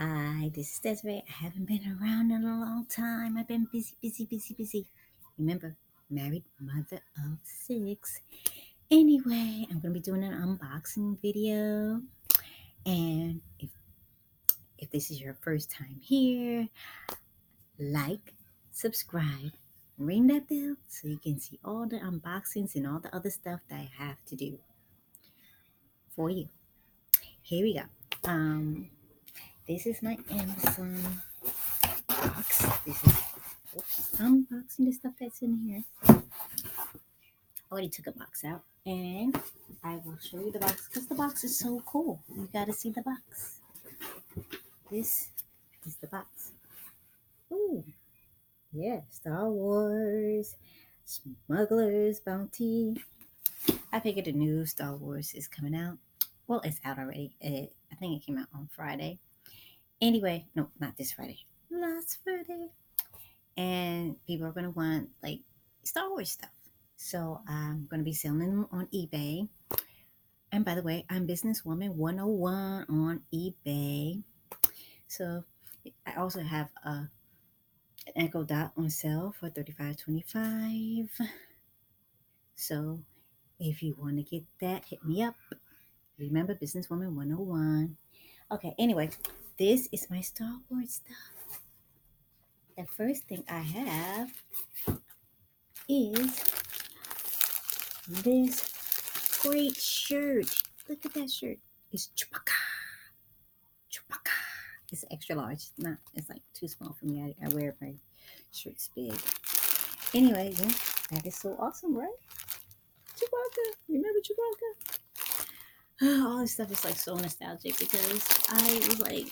Hi, this is Desiree. I haven't been around in a long time. I've been busy. Remember, married mother of six. Anyway, I'm gonna be doing an unboxing video. And if this is your first time here, like, subscribe, ring that bell so you can see all the unboxings and all the other stuff that I have to do for you. Here we go. Um, this is my Amazon box. This is unboxing the stuff that's in here. I already took a box out and I will show you the box because the box is so cool. You got to see the box. This is the box. Ooh, yeah, Star Wars Smugglers Bounty. I figured the new Star Wars is coming out. Well, it's out already. I think it came out on Friday. Anyway, no, not this Friday. Last Friday. And people are going to want like Star Wars stuff. So I'm going to be selling them on eBay. And by the way, I'm Businesswoman 101 on eBay. So I also have an Echo Dot on sale for $35.25. So if you want to get that, hit me up. Remember, Businesswoman 101. Okay, anyway, this is my Star Wars stuff. The first thing I have is this great shirt. Look at that shirt. It's Chewbacca. Chewbacca. It's extra large. Not. It's like too small for me. I wear my shirts big. Anyway, yeah, that is so awesome, right? Chewbacca. Remember Chewbacca? All this stuff is like so nostalgic because I was like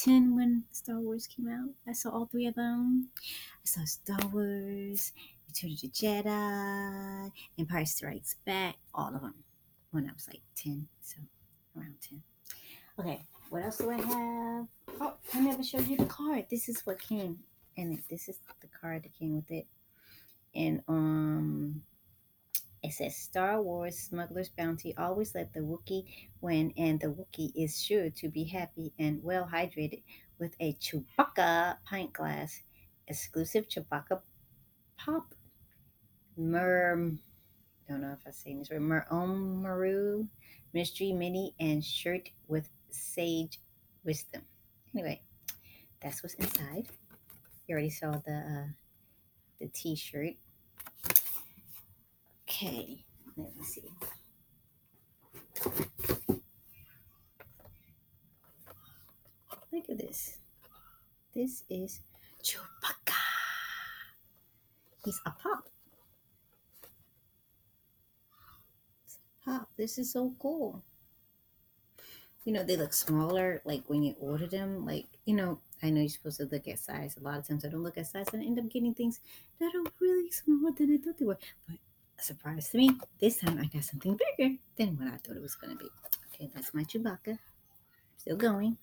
10 when Star Wars came out. I saw all three of them. I saw Star Wars, Return of the Jedi, Empire Strikes Back, all of them when I was like 10. So around 10. Okay, what else do I have? Oh, I never showed you the card. This is what came in it. This is the card that came with it. And it says Star Wars Smugglers Bounty. Always let the Wookiee win, and the Wookiee is sure to be happy and well hydrated with a Chewbacca pint glass. Exclusive Chewbacca pop. Don't know if I say this right. Maru mystery mini and shirt with sage wisdom. Anyway, that's what's inside. You already saw the T-shirt. Okay, let me see. Look at this. This is Chewbacca. He's a pop. Pop. This is so cool. You know, they look smaller, like when you order them. Like, I know you're supposed to look at size. A lot of times I don't look at size and I end up getting things that are really smaller than I thought they were. But a surprise to me, this time I got something bigger than what I thought it was going to be. Okay, that's my Chewbacca. Still going.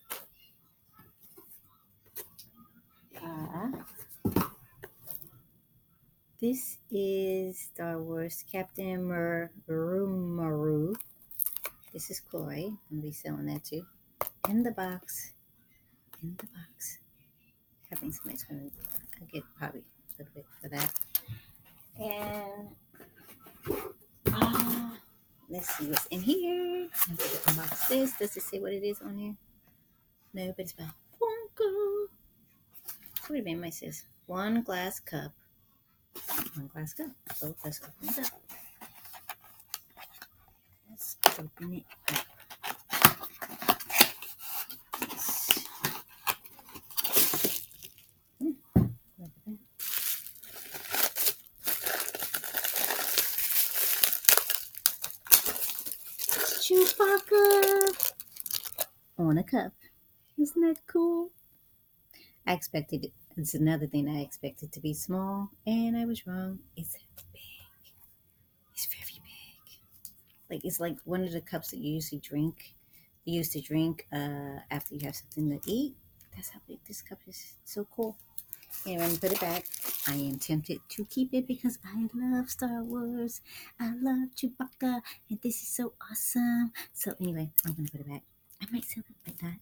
This is Star Wars Captain Maru. This is Chloe. I'm going to be selling that too. In the box. I think somebody's going to get probably a little bit for that. And let's see what's in here. I'm going to unbox this. Does it say what it is on here? No, but it's about Wonka. Wait a minute, it says one glass cup. One glass cup. So let's open it up. Let's open it up. Look at that. Chewbacca on a cup. Isn't that cool? I expected it. It's another thing I expected to be small, and I was wrong. It's big. It's very big. Like it's like one of the cups that you usually drink. You used to drink after you have something to eat. That's how big this cup is. So cool. Anyway, I'm gonna put it back. I am tempted to keep it because I love Star Wars. I love Chewbacca, and this is so awesome. So anyway, I'm gonna put it back. I might sell it like that.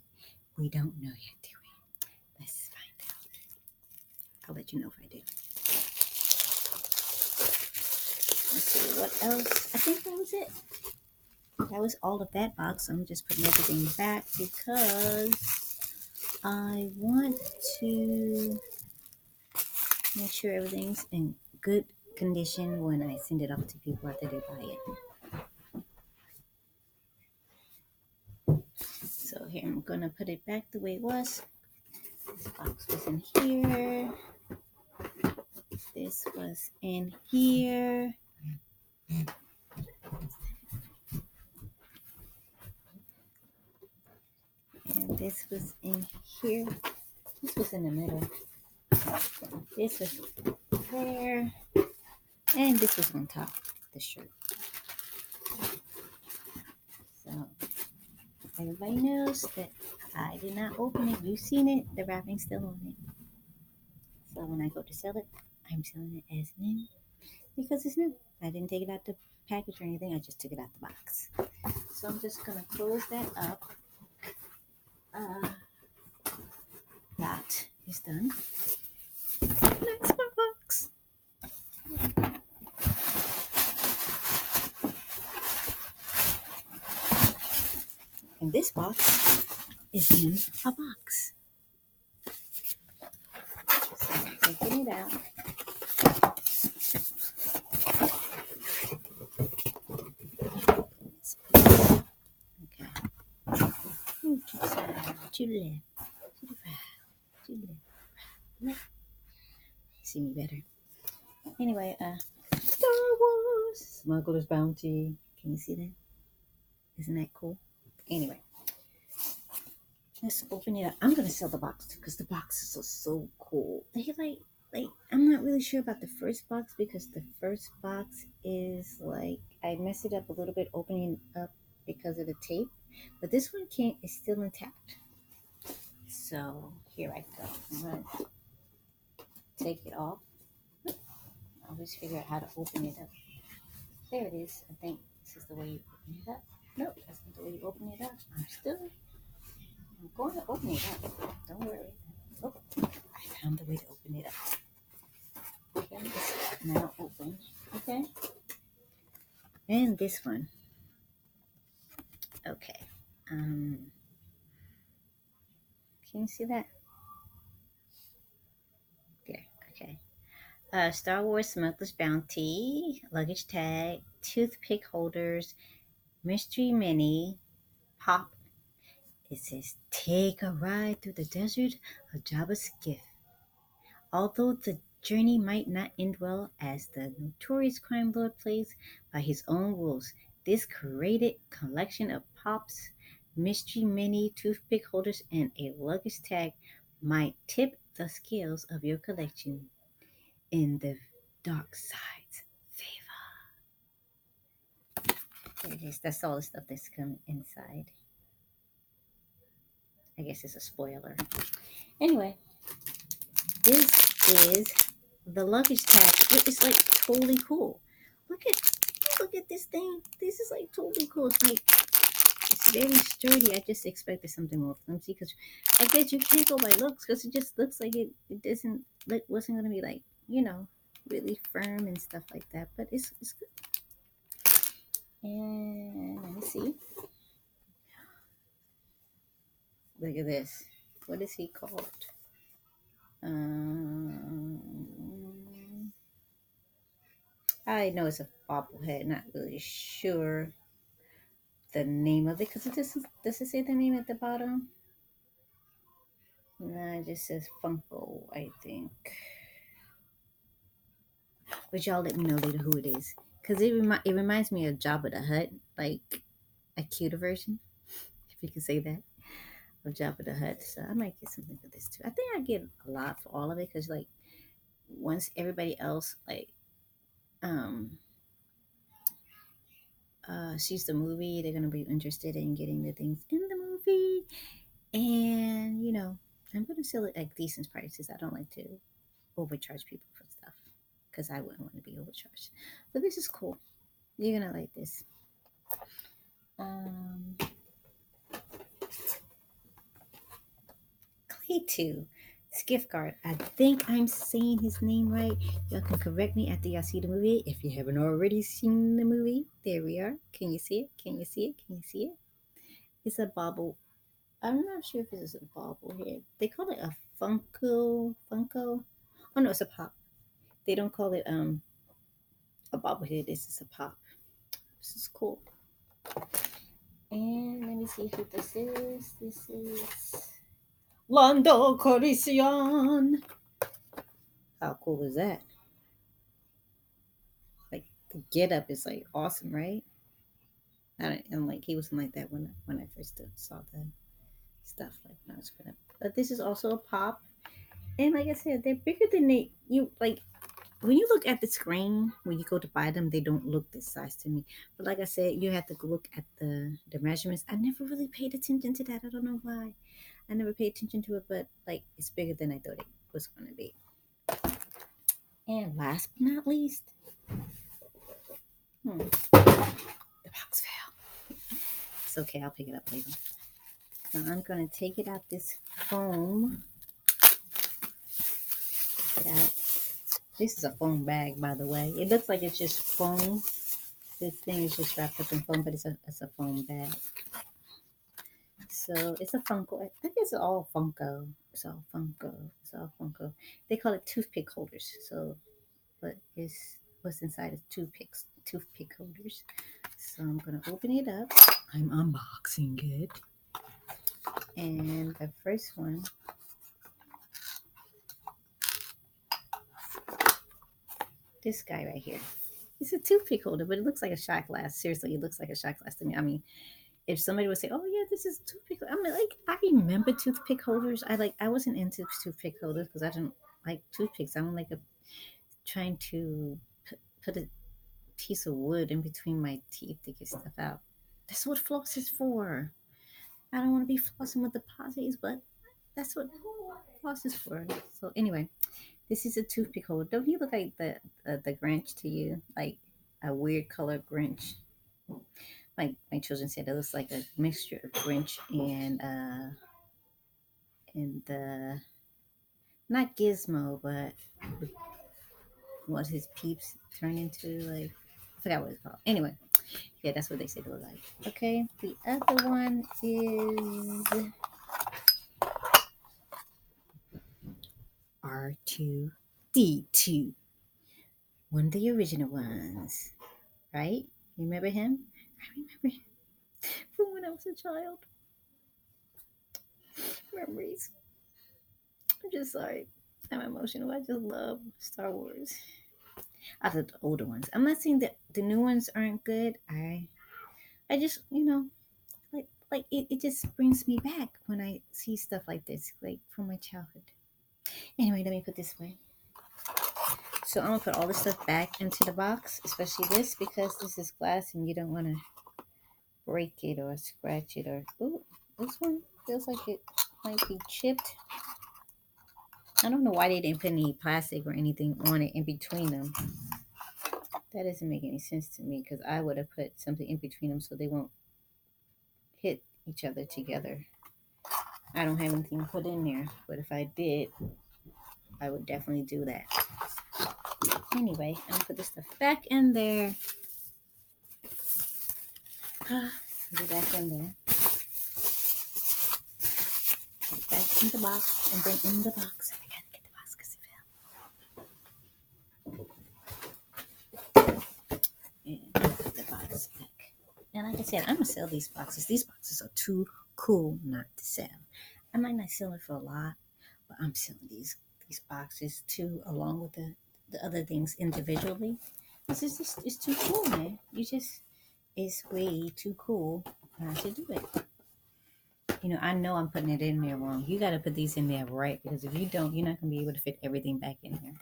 We don't know yet, do we? Let's find out. I'll let you know if I do. Let's see what else. I think that was it. That was all of that box. I'm just putting everything back because I want to make sure everything's in good condition when I send it off to people after they buy it. So here I'm gonna put it back the way it was. This box was in here. This was in here. And this was in here. This was in the middle. This was there. And this was on top of the shirt. So everybody knows that I did not open it. You've seen it. The wrapping's still on it. So when I go to sell it, I'm selling it as new because it's new. I didn't take it out the package or anything. I just took it out the box. So I'm just going to close that up. That is done. Next box. And this box is in a box. So I'm taking it out. Okay. To the left. To the right. To the left. See me better. Anyway, Star Wars Smugglers Bounty. Can you see that? Isn't that cool? Anyway, let's open it up. I'm gonna sell the box because the boxes are so cool. They like I'm not really sure about the first box because the first box is like I messed it up a little bit opening up because of the tape, but this one is still intact. So here I go. I'm gonna take it off. I always figure out how to open it up. There it is. I think this is the way you open it up. Nope, that's not the way you open it up. I'm going to open it up. Don't worry. Oh, I found the way to open it up. Okay, it's now open. Okay. And this one. Okay. Can you see that? There. Okay. Star Wars Smugglers Bounty, luggage tag, toothpick holders, mystery mini, pop. It says, take a ride through the desert of Jabba's gift. Although the journey might not end well as the notorious crime lord plays by his own rules, this curated collection of pops, mystery mini toothpick holders, and a luggage tag might tip the scales of your collection in the dark side's favor. There it is. That's all the stuff that's come inside. I guess it's a spoiler. Anyway, this is the luggage tag. It is like totally cool. Look at this thing. This is like totally cool. It's very sturdy. I just expected something more flimsy because I guess you can't go by looks because it just looks like it doesn't look wasn't gonna be like really firm and stuff like that. But it's good. And let me see. Look at this. What is he called? I know it's a bobblehead. Not really sure the name of it because does it say the name at the bottom? No, it just says Funko, I think. But y'all let me know later who it is because it reminds me of Jabba the Hutt, like a cuter version, if you can say that, of Jabba the Hutt. So I might get something for this too. I think I get a lot for all of it because like once everybody else like sees the movie, they're gonna be interested in getting the things in the movie, and I'm gonna sell it at decent prices. I don't like to overcharge people for stuff because I wouldn't want to be overcharged. But this is cool. You're gonna like this. Me too. Skiffgard. I think I'm saying his name right. Y'all can correct me after y'all see the movie. If you haven't already seen the movie, there we are. Can you see it? Can you see it? Can you see it? It's a bobble. I'm not sure if it's a bobblehead. They call it a Funko. Oh no, it's a pop. They don't call it a bobblehead. This is a pop. This is cool. And let me see who this is. This is Lando Calrissian. How cool is that? Like the get up is like awesome, right? And like he wasn't like that when I first saw the stuff like when I was growing up. But this is also a pop, and like I said, they're bigger than you like. When you look at the screen when you go to buy them, they don't look this size to me. But like I said, you have to look at the measurements. I never really paid attention to that. I don't know why. I never paid attention to it, but like it's bigger than I thought it was going to be. And last but not least, the box fell. It's okay. I'll pick it up later. So I'm going to take it out this foam. Take it out. This is a foam bag, by the way. It looks like it's just foam. This thing is just wrapped up in foam, but it's a foam bag. So it's a Funko. I think it's all Funko. It's all Funko. It's all Funko. They call it toothpick holders. So, but it's what's inside is toothpick holders. So I'm gonna open it up. I'm unboxing it, and the first one. This guy right here. It's a toothpick holder, but it looks like a shot glass. Seriously, it looks like a shot glass to me. I mean, if somebody would say, "Oh yeah, this is toothpick," I mean, like I remember toothpick holders. I wasn't into toothpick holders because I didn't like toothpicks. I don't like trying to put a piece of wood in between my teeth to get stuff out. That's what floss is for. I don't want to be flossing with the potties, but that's what floss is for. So anyway, this is a toothpick holder. Don't he look like the Grinch to you? Like a weird color Grinch. My children said it looks like a mixture of Grinch and the not Gizmo, but what his peeps turn into. Like I forgot what it's called. Anyway, yeah, that's what they said it looked like. Okay, the other one is R2D2, one of the original ones, right? You remember him? I remember him from when I was a child. Memories. I'm just sorry. I'm emotional. I just love Star Wars. I love the older ones. I'm not saying that the new ones aren't good. I just like it just brings me back when I see stuff like this, like from my childhood. Anyway, let me put this away. So I'm gonna put all this stuff back into the box, especially this because this is glass and you don't want to break it or scratch it or. Ooh, this one feels like it might be chipped. I don't know why they didn't put any plastic or anything on it in between them. That doesn't make any sense to me because I would have put something in between them so they won't hit each other together. I don't have anything put in there, but if I did, I would definitely do that. Anyway, I'm gonna put this stuff back in there. Put it back in there. Put it back in the box, and then in the box, I gotta get the box because it fell. And put the box back. And like I said, I'm gonna sell these boxes. These boxes are too cool not to sell. I might not sell it for a lot, but I'm selling these boxes too, along with the other things individually. This is just it's too cool, man. It's way too cool not to do it. I know I'm putting it in there wrong. You got to put these in there right because if you don't, you're not gonna be able to fit everything back in here.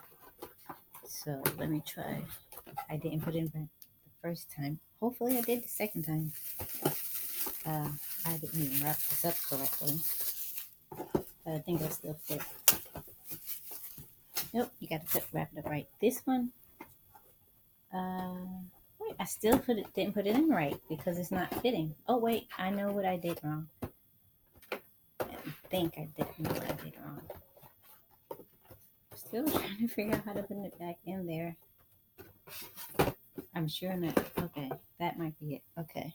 So let me try. I didn't put it in the first time. Hopefully, I did the second time. I didn't even wrap this up correctly. But I think I still fit. Nope, you got to wrap it up right. This one, wait, I still didn't put it in right because it's not fitting. Oh wait, I know what I did wrong. think I did. No, I did wrong. Still trying to figure out how to put it back in there. I'm sure not. Okay, that might be it. Okay,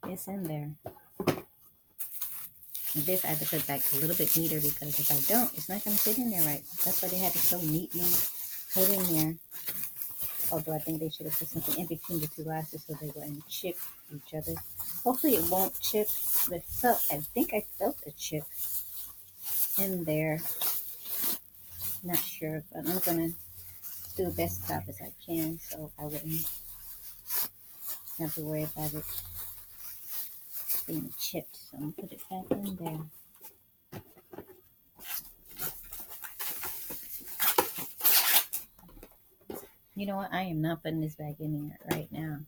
it's in there. And this I have to put back a little bit neater because if I don't, it's not going to fit in there right. That's why they had it so neatly put in there. Although I think they should have put something in between the two glasses so they wouldn't chip each other. Hopefully it won't chip. But I think I felt a chip in there. Not sure, but I'm going to do the best job as I can so I wouldn't have to worry about it being chipped. So I'm going to put it back in there. You know what? I am not putting this back in here right now.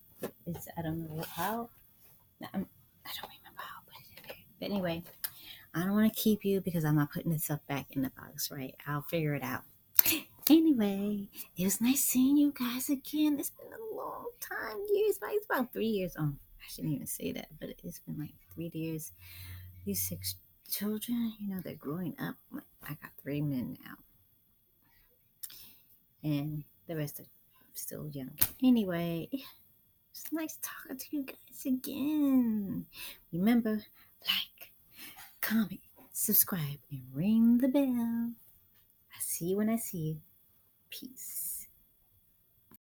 I don't know how. I don't remember how I put it in there. But anyway, I don't want to keep you because I'm not putting this stuff back in the box, right? I'll figure it out. Anyway, it was nice seeing you guys again. It's been a long time, years. It's about 3 years. Oh, I shouldn't even say that, but it's been like 3 years. These 6 children, they're growing up. I got 3 men now, and the rest are still young. Anyway, it's nice talking to you guys again. Remember, like, comment, subscribe, and ring the bell. I see you when I see you. Peace.